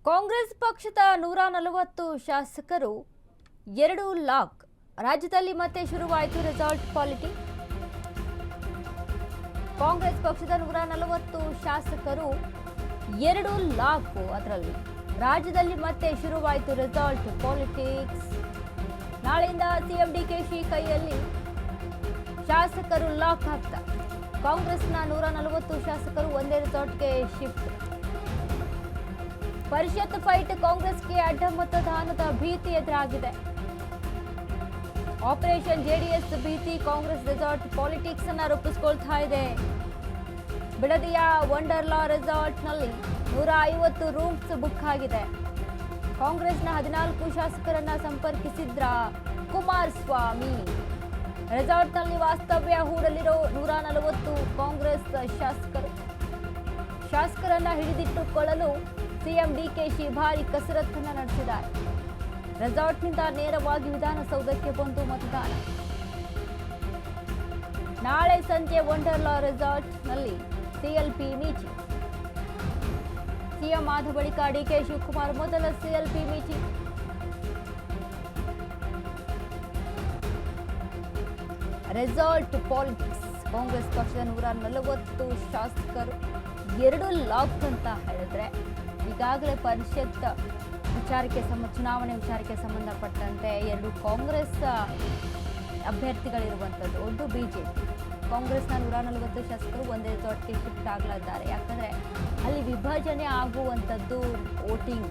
ಕಾಂಗ್ರೆಸ್ ಪಕ್ಷದ 140 ಶಾಸಕರು 2 ಲಾಕ್. ರಾಜ್ಯದಲ್ಲಿ ಮತ್ತೆ ಶುರುವಾಯಿತು ರೆಸಾರ್ಟ್ ಪಾಲಿಟಿಕ್ಸ್. ಕಾಂಗ್ರೆಸ್ ಪಕ್ಷದ 140 ಶಾಸಕರು 2 ಲಾಕ್. ಅದರಲ್ಲಿ ರಾಜ್ಯದಲ್ಲಿ ಮತ್ತೆ ಶುರುವಾಯಿತು ರೆಸಾರ್ಟ್ ಪಾಲಿಟಿಕ್ಸ್. ನಾಳೆಯಿಂದ ಸಿಎಂ ಡಿಕೆಶಿ ಕೈಯಲ್ಲಿ ಶಾಸಕರು ಲಾಕ್ ಆಗ್ತಾರೆ. ಕಾಂಗ್ರೆಸ್ನ 140 ಶಾಸಕರು ಒಂದೇ ರೆಸಾರ್ಟ್ಗೆ ಶಿಫ್ಟ್. ಪರಿಷತ್ ಫೈಟ್, ಕಾಂಗ್ರೆಸ್ಗೆ ಅಡ್ಡ ಮತದಾನದ ಭೀತಿ ಎದುರಾಗಿದೆ. ಆಪರೇಷನ್ ಜೆಡಿಎಸ್ ಭೀತಿ ಕಾಂಗ್ರೆಸ್ ರೆಸಾರ್ಟ್ ಪಾಲಿಟಿಕ್ಸ್ ಅನ್ನ ರೂಪಿಸಿಕೊಳ್ತಾ ಇದೆ. ಬಿಡದಿಯ ವಂಡರ್ಲಾ ರೆಸಾರ್ಟ್ನಲ್ಲಿ 150 ರೂಮ್ಸ್ ಬುಕ್ ಆಗಿದೆ. ಕಾಂಗ್ರೆಸ್ನ 14 ಶಾಸಕರನ್ನ ಸಂಪರ್ಕಿಸಿದ್ರ ಕುಮಾರಸ್ವಾಮಿ. ರೆಸಾರ್ಟ್ನಲ್ಲಿ ವಾಸ್ತವ್ಯ ಹೂಡಲಿರೋ 140 ಕಾಂಗ್ರೆಸ್ ಶಾಸಕರನ್ನ ಹಿಡಿದಿಟ್ಟುಕೊಳ್ಳಲು ಸಿಎಂ ಡಿಕೆಶಿ ಭಾರಿ ಕಸರತ್ತನ್ನ ನಡೆಸಿದ್ದಾರೆ. ರೆಸಾರ್ಟ್ನಿಂದ ನೇರವಾಗಿ ವಿಧಾನಸೌಧಕ್ಕೆ ಬಂದು ಮತದಾನ. ನಾಳೆ ಸಂಜೆ ವಂಡರ್ಲಾ ರೆಸಾರ್ಟ್ನಲ್ಲಿ ಸಿಎಲ್ಪಿ ಮೀಟಿಂಗ್. ಸಿಎಂ ಆದ ಬಳಿಕ ಡಿಕೆ ಶಿವಕುಮಾರ್ ಮೊದಲ CLP meeting. Resort politics. Congress ಪಕ್ಷದ 140 ಶಾಸಕರು 2 ಲಾಕ್ ಅಂತ ಹೇಳಿದ್ರೆ, ಈಗಾಗಲೇ ಪರಿಷತ್ ವಿಚಾರಕ್ಕೆ ಚುನಾವಣೆ ವಿಚಾರಕ್ಕೆ ಸಂಬಂಧಪಟ್ಟಂತೆ 2 ಕಾಂಗ್ರೆಸ್ ಅಭ್ಯರ್ಥಿಗಳಿರುವಂಥದ್ದು, ಒಂದು ಬಿಜೆಪಿ. ಕಾಂಗ್ರೆಸ್ನ 140 ಶಾಸಕರು ಒಂದೇ ರೆಸಾರ್ಟ್ಗೆ ಶಿಫ್ಟ್ ಆಗಲಿದ್ದಾರೆ. ಯಾಕಂದರೆ ಅಲ್ಲಿ ವಿಭಜನೆ ಆಗುವಂಥದ್ದು ವೋಟಿಂಗ್.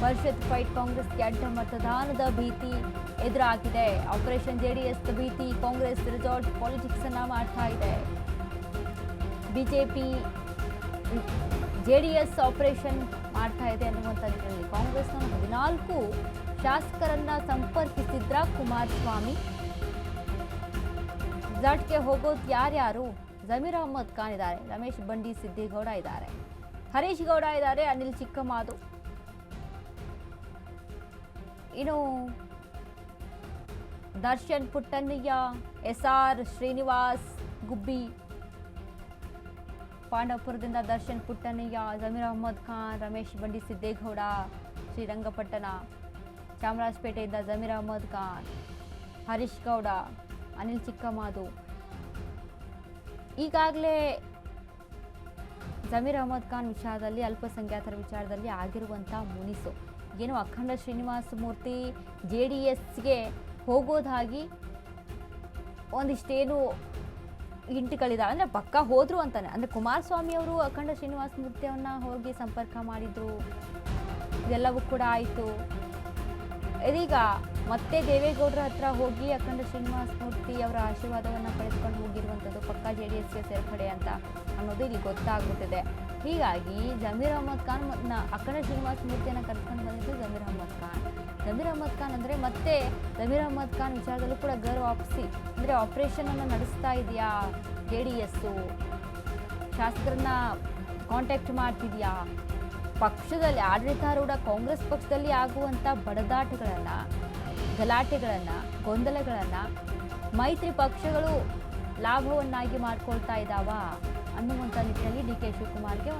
ಪರಿಷತ್ ಫೈಟ್, ಕಾಂಗ್ರೆಸ್ಗೆ ಅಡ್ಡ ಮತದಾನದ ಭೀತಿ ಎದುರಾಗಿದೆ. ಆಪರೇಷನ್ ಜೆಡಿಎಸ್ ಭೀತಿ ಕಾಂಗ್ರೆಸ್ ರೆಸಾರ್ಟ್ ಪಾಲಿಟಿಕ್ಸ್ ಅನ್ನ ಮಾಡ್ತಾ ಇದೆ. ಬಿಜೆಪಿ ಜೆಡಿಎಸ್ ಆಪರೇಷನ್ ಮಾಡ್ತಾ ಇದೆ ಅನ್ನುವಂಥ ನಿಟ್ಟಿನಲ್ಲಿ ಕಾಂಗ್ರೆಸ್ನ 14 ಶಾಸಕರನ್ನ ಸಂಪರ್ಕಿಸಿದ್ರ ಕುಮಾರಸ್ವಾಮಿ. ರೆಸಾರ್ಟ್ಗೆ ಹೋಗೋದು ಯಾರ್ಯಾರು? ಜಮೀರ್ ಅಹಮದ್ ಖಾನ್ ಇದ್ದಾರೆ, ರಮೇಶ್ ಬಂಡಿ ಸಿದ್ದೇಗೌಡ ಇದ್ದಾರೆ, ಹರೀಶ್ ಗೌಡ ಇದ್ದಾರೆ, ಅನಿಲ್ ಚಿಕ್ಕಮಾದು, ಇನ್ನು ದರ್ಶನ್ ಪುಟ್ಟಣ್ಣಯ್ಯ, SR ಶ್ರೀನಿವಾಸ್ ಗುಬ್ಬಿ, ಪಾಂಡವಪುರದಿಂದ ದರ್ಶನ್ ಪುಟ್ಟಣ್ಣಯ್ಯ, ಜಮೀರ್ ಅಹಮದ್ ಖಾನ್, ರಮೇಶ್ ಬಂಡಿ ಸಿದ್ದೇಗೌಡ, ಶ್ರೀರಂಗಪಟ್ಟಣ, ಚಾಮರಾಜಪೇಟೆಯಿಂದ ಜಮೀರ್ ಅಹಮದ್ ಖಾನ್, ಹರೀಶ್ ಗೌಡ, ಅನಿಲ್ ಚಿಕ್ಕಮಾದು. ಈಗಾಗಲೇ ಜಮೀರ್ ಅಹಮದ್ ಖಾನ್ ವಿಚಾರದಲ್ಲಿ, ಅಲ್ಪಸಂಖ್ಯಾತರ ವಿಚಾರದಲ್ಲಿ ಆಗಿರುವಂಥ ಮುನಿಸು ಏನು ಅಖಂಡ ಶ್ರೀನಿವಾಸ ಮೂರ್ತಿ JDSಗೆ ಹೋಗೋದಾಗಿ ಒಂದಿಷ್ಟೇನು ಹಿಂಟುಗಳಿದಾವೆ. ಅಂದರೆ ಪಕ್ಕ ಹೋದ್ರು ಅಂತಾನೆ. ಅಂದರೆ ಕುಮಾರಸ್ವಾಮಿ ಅವರು ಅಖಂಡ ಶ್ರೀನಿವಾಸ ಮೂರ್ತಿಯನ್ನ ಹೋಗಿ ಸಂಪರ್ಕ ಮಾಡಿದ್ರು, ಇದೆಲ್ಲವೂ ಕೂಡ ಆಯಿತು. ಇದೀಗ ಮತ್ತೆ ದೇವೇಗೌಡರ ಹತ್ರ ಹೋಗಿ ಅಖಂಡ ಶ್ರೀನಿವಾಸ ಮೂರ್ತಿ ಅವರ ಆಶೀರ್ವಾದವನ್ನು ಪಡೆದುಕೊಂಡು ಹೋಗಿರುವಂಥದ್ದು, ಪಕ್ಕ JDSಗೆ ಸೇರ್ಪಡೆ ಅಂತ ಅನ್ನೋದು ಇಲ್ಲಿ ಗೊತ್ತಾಗುತ್ತಿದೆ. ಹೀಗಾಗಿ ಜಮೀರ್ ಅಹಮದ್ ಖಾನ್ ಅಖಂಡ ಶ್ರೀನಿವಾಸ ಮೂರ್ತಿಯನ್ನು ಕರ್ಕೊಂಡು ಬಂದಿದ್ದು ಜಮೀರ್ ಅಹಮದ್ ಖಾನ್. ಜಮೀರ್ ಅಹಮದ್ ಖಾನ್ ಅಂದರೆ ಮತ್ತೆ ಜಮೀರ್ ಅಹಮದ್ ಖಾನ್ ವಿಚಾರದಲ್ಲೂ ಕೂಡ ಗರ್ ವಾಪಸಿ, ಅಂದರೆ ಆಪರೇಷನ್ ಅನ್ನು ನಡೆಸ್ತಾ ಇದೆಯಾ JDS, ಶಾಸಕರನ್ನ ಕಾಂಟ್ಯಾಕ್ಟ್ ಮಾಡ್ತಿದ್ಯಾ, ಪಕ್ಷದಲ್ಲಿ ಆಡಳಿತಾರೂಢ ಕಾಂಗ್ರೆಸ್ ಪಕ್ಷದಲ್ಲಿ ಆಗುವಂಥ ಬಡದಾಟಗಳನ್ನು, ಗಲಾಟೆಗಳನ್ನು, ಗೊಂದಲಗಳನ್ನು ಮೈತ್ರಿ ಪಕ್ಷಗಳು ಲಾಭವನ್ನಾಗಿ ಮಾಡ್ಕೊಳ್ತಾ ಇದ್ದಾವ ಅನ್ನುವಂಥ ನಿಟ್ಟಿನಲ್ಲಿ ಡಿಕೆ ಶಿವಕುಮಾರ್ಗೆ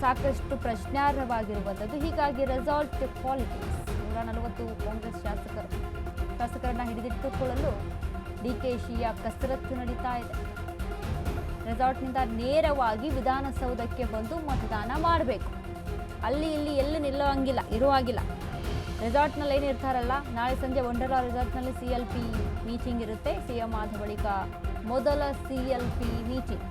ಸಾಕಷ್ಟು ಪ್ರಶ್ನಾರ್ಹವಾಗಿರುವಂಥದ್ದು. ಹೀಗಾಗಿ ರೆಸಾರ್ಟ್ ಪಾಲಿಟಿಕ್ಸ್ 140 ಕಾಂಗ್ರೆಸ್ ಶಾಸಕರನ್ನ ಹಿಡಿದಿಟ್ಟುಕೊಳ್ಳಲು ಡಿಕೆಶಿಯ ಕಸರತ್ತು ನಡೀತಾ ಇದೆ. ರೆಸಾರ್ಟ್ನಿಂದ ನೇರವಾಗಿ ವಿಧಾನಸೌಧಕ್ಕೆ ಬಂದು ಮತದಾನ ಮಾಡಬೇಕು. ಅಲ್ಲಿ ಇಲ್ಲಿ ಎಲ್ಲಿ ಇರುವಾಗಿಲ್ಲ. ರೆಸಾರ್ಟ್ನಲ್ಲಿ ಏನು ಇರ್ತಾರಲ್ಲ, ನಾಳೆ ಸಂಜೆ ವಂಡರ್ಲಾ ರೆಸಾರ್ಟ್ನಲ್ಲಿ CLP ಮೀಟಿಂಗ್ ಇರುತ್ತೆ. CM ಆದ ಬಳಿಕ ಮೊದಲ CLP ಮೀಟಿಂಗ್.